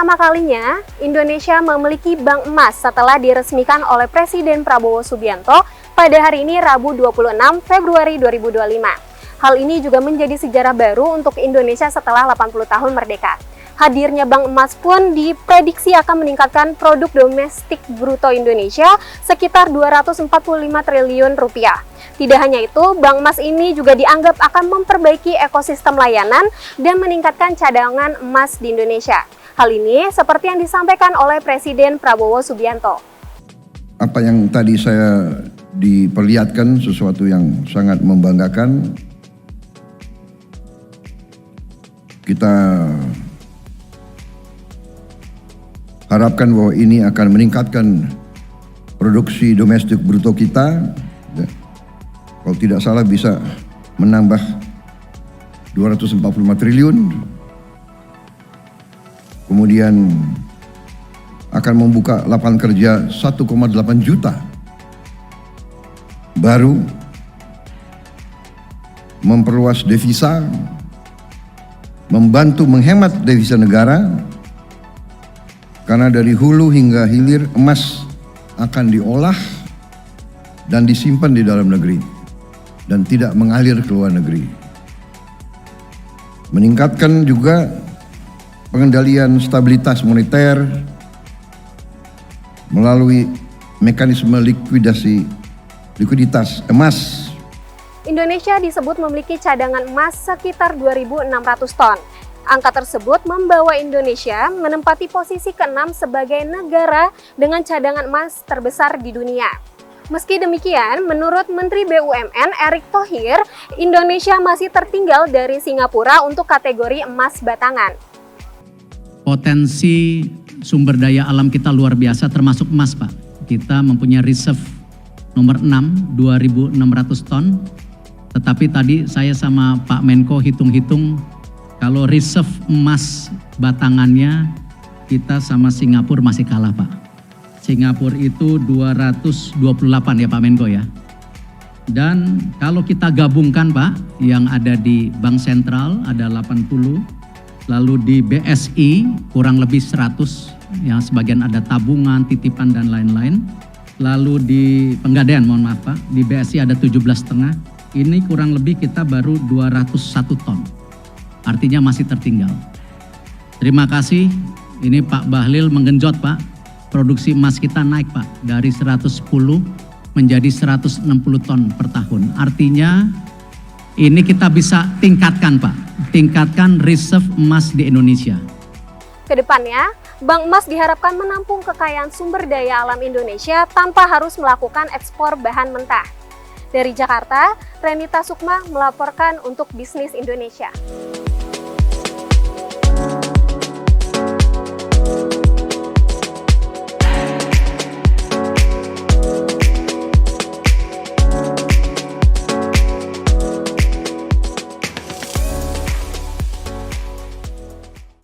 pertama kalinya, Indonesia memiliki bank emas setelah diresmikan oleh Presiden Prabowo Subianto pada hari ini Rabu 26 Februari 2025. Hal ini juga menjadi sejarah baru untuk Indonesia setelah 80 tahun merdeka. Hadirnya bank emas pun diprediksi akan meningkatkan produk domestik bruto Indonesia sekitar 245 triliun rupiah. Tidak hanya itu, bank emas ini juga dianggap akan memperbaiki ekosistem layanan dan meningkatkan cadangan emas di Indonesia. Hal ini seperti yang disampaikan oleh Presiden Prabowo Subianto. Apa yang tadi saya diperlihatkan sesuatu yang sangat membanggakan. Kita harapkan bahwa ini akan meningkatkan produksi domestik bruto kita. Kalau tidak salah bisa menambah 245 triliun. Kemudian akan membuka lapangan kerja 1,8 juta baru, memperluas devisa, membantu menghemat devisa negara, karena dari hulu hingga hilir emas akan diolah dan disimpan di dalam negeri dan tidak mengalir ke luar negeri. Meningkatkan juga pengendalian stabilitas moneter melalui mekanisme likuiditas emas. Indonesia disebut memiliki cadangan emas sekitar 2.600 ton. Angka tersebut membawa Indonesia menempati posisi ke-6 sebagai negara dengan cadangan emas terbesar di dunia. Meski demikian, menurut Menteri BUMN Erick Thohir, Indonesia masih tertinggal dari Singapura untuk kategori emas batangan. Potensi sumber daya alam kita luar biasa termasuk emas, Pak. Kita mempunyai reserve nomor 6, 2.600 ton. Tetapi tadi saya sama Pak Menko hitung-hitung, kalau reserve emas batangannya kita sama Singapura masih kalah, Pak. Singapura itu 228 ya Pak Menko ya. Dan kalau kita gabungkan Pak, yang ada di Bank Sentral ada 80, lalu di BSI kurang lebih 100, yang sebagian ada tabungan, titipan dan lain-lain. Lalu di Pegadaian, mohon maaf Pak, di BSI ada 17,5, ini kurang lebih kita baru 201 ton. Artinya masih tertinggal. Terima kasih, ini Pak Bahlil menggenjot Pak. Produksi emas kita naik Pak, dari 110 menjadi 160 ton per tahun. Artinya ini kita bisa tingkatkan Pak, tingkatkan reserve emas di Indonesia. Kedepannya, Bank Emas diharapkan menampung kekayaan sumber daya alam Indonesia tanpa harus melakukan ekspor bahan mentah. Dari Jakarta, Renita Sukma melaporkan untuk Bisnis Indonesia.